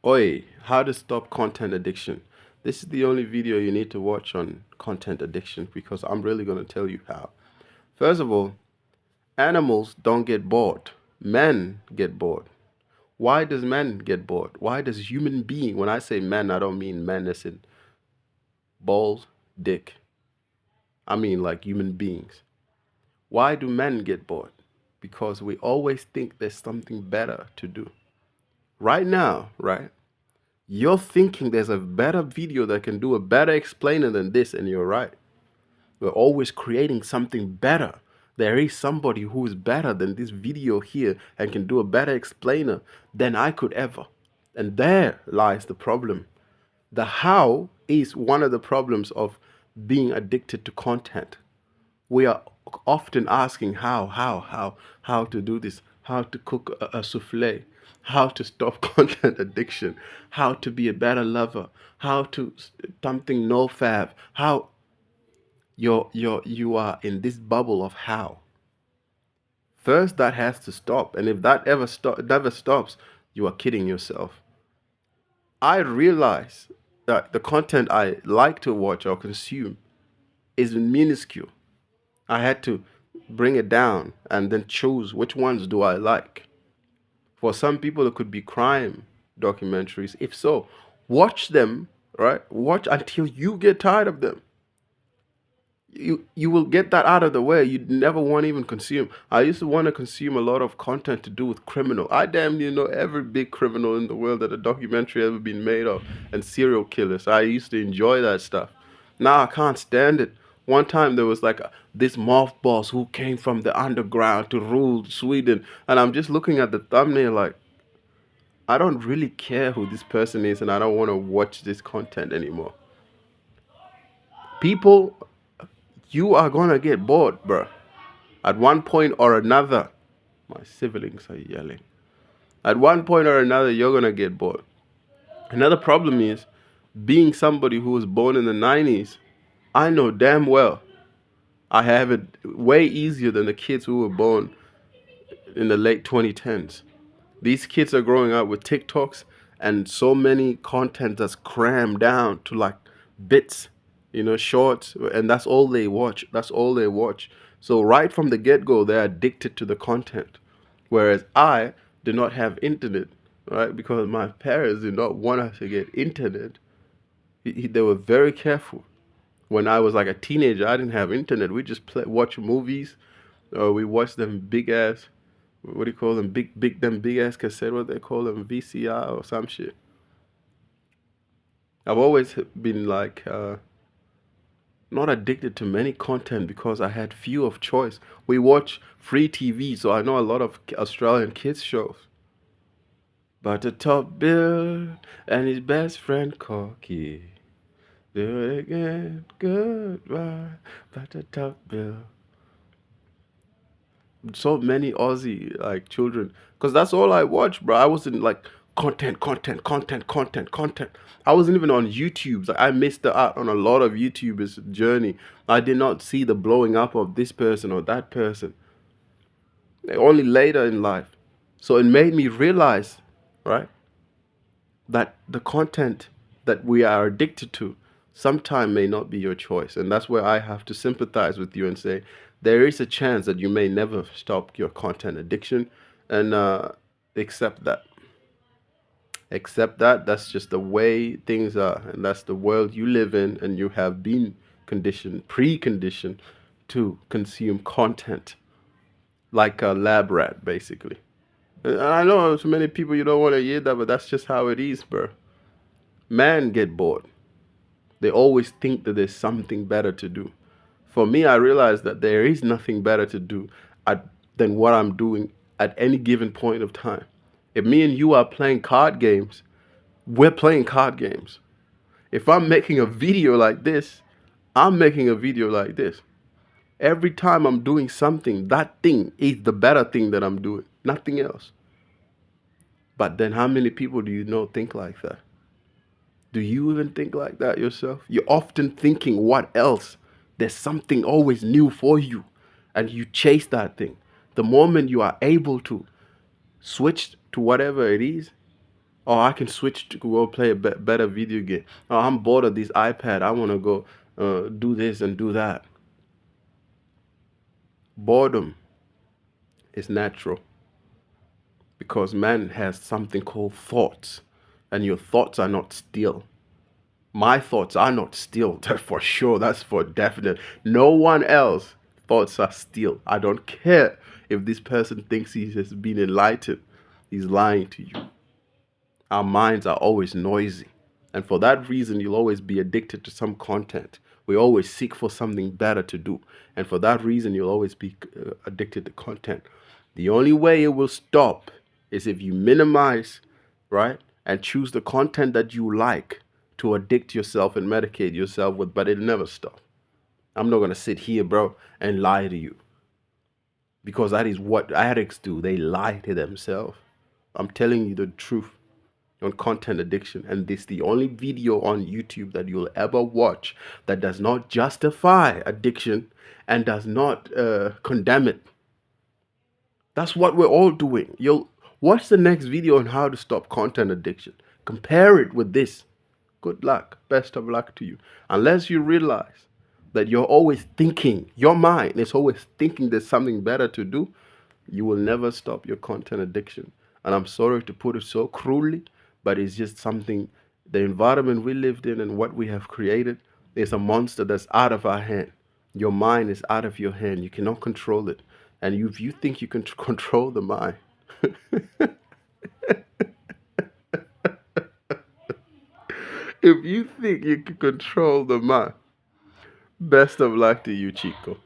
Oi, how to stop content addiction. This is the only video you need to watch on content addiction because I'm really going to tell you how. First of all, animals don't get bored. Men get bored. Why does men get bored? Why does human being, when I say men, I don't mean men as in balls, dick. I mean like human beings. Why do men get bored? Because we always think there's something better to do. Right now, right? You're thinking there's a better video that can do a better explainer than this, and you're right. We're always creating something better. There is somebody who is better than this video here and can do a better explainer than I could ever. And there lies the problem. The how is one of the problems of being addicted to content. We are often asking how to do this, how to cook a souffle, how to stop content addiction, how to be a better lover, how to something no fab, how you are in this bubble of how. First, that has to stop, and if that never stops, you are kidding yourself. I realize that the content I like to watch or consume is minuscule. I had to bring it down and then choose which ones do I like. For some people, it could be crime documentaries. If so, watch them, right? Watch until you get tired of them. You will get that out of the way. You'd never want to even consume. I used to want to consume a lot of content to do with criminal. I damn near know every big criminal in the world that a documentary ever been made of, and serial killers. I used to enjoy that stuff. Now I can't stand it. One time there was like this mob boss who came from the underground to rule Sweden, and I'm just looking at the thumbnail like, I don't really care who this person is, and I don't want to watch this content anymore. People, you are gonna get bored, bruh. At one point or another, my siblings are yelling. At one point or another, you're gonna get bored. Another problem is being somebody who was born in the 90s. I know damn well I have it way easier than the kids who were born in the late 2010s. These kids are growing up with TikToks and so many content that's crammed down to like bits, shorts, and that's all they watch. That's all they watch. So right from the get-go, they're addicted to the content. Whereas I did not have internet, right? Because my parents did not want us to get internet. They were very careful. When I was like a teenager, I didn't have internet. We just watch movies, or we watch them big ass, what do you call them? Big ass cassette. What they call them? VCR or some shit. I've always been like not addicted to many content because I had few of choice. We watch free TV, so I know a lot of Australian kids shows. Buttertop Bill and his best friend Corky. Do it again, goodbye, Buttertop Bill. So many Aussie like children, because that's all I watched, bro. I wasn't like content. I wasn't even on YouTube. Like, I missed out on a lot of YouTubers' journey. I did not see the blowing up of this person or that person. Only later in life. So it made me realize, right, that the content that we are addicted to sometime may not be your choice. And that's where I have to sympathize with you and say, there is a chance that you may never stop your content addiction, and accept that. Accept that. That's just the way things are, and that's the world you live in, and you have been preconditioned to consume content like a lab rat, basically. And I know to many people you don't want to hear that, but that's just how it is, bro. Men get bored. They always think that there's something better to do. For me, I realize that there is nothing better to do than what I'm doing at any given point of time. If me and you are playing card games, we're playing card games. If I'm making a video like this, I'm making a video like this. Every time I'm doing something, that thing is the better thing that I'm doing, nothing else. But then how many people do you know think like that? Do you even think like that yourself? You're often thinking, what else? There's something always new for you, and you chase that thing. The moment you are able to switch to whatever it is, Oh, I can switch to go play a better video game. Oh, I'm bored of this iPad. I want to go do this and do that. Boredom is natural because man has something called thoughts, and your thoughts are not still. My thoughts are not still. That's for sure. That's for definite. No one else thoughts are still. I don't care if this person thinks he has been enlightened. He's lying to you. Our minds are always noisy. And for that reason, you'll always be addicted to some content. We always seek for something better to do. And for that reason, you'll always be addicted to content. The only way it will stop is if you minimize, right? And choose the content that you like to addict yourself and medicate yourself with, but it'll never stop. I'm not going to sit here, bro, and lie to you because that is what addicts do. They lie to themselves. I'm telling you the truth on content addiction, and this is the only video on YouTube that you'll ever watch that does not justify addiction and does not condemn it. That's what we're all doing. You'll watch the next video on how to stop content addiction. Compare it with this. Good luck. Best of luck to you. Unless you realize that you're always thinking, your mind is always thinking there's something better to do, you will never stop your content addiction. And I'm sorry to put it so cruelly, but it's just something, the environment we lived in and what we have created is a monster that's out of our hand. Your mind is out of your hand. You cannot control it. And if you think you can control the mind, if you think you can control the mind, best of luck to you, Chico.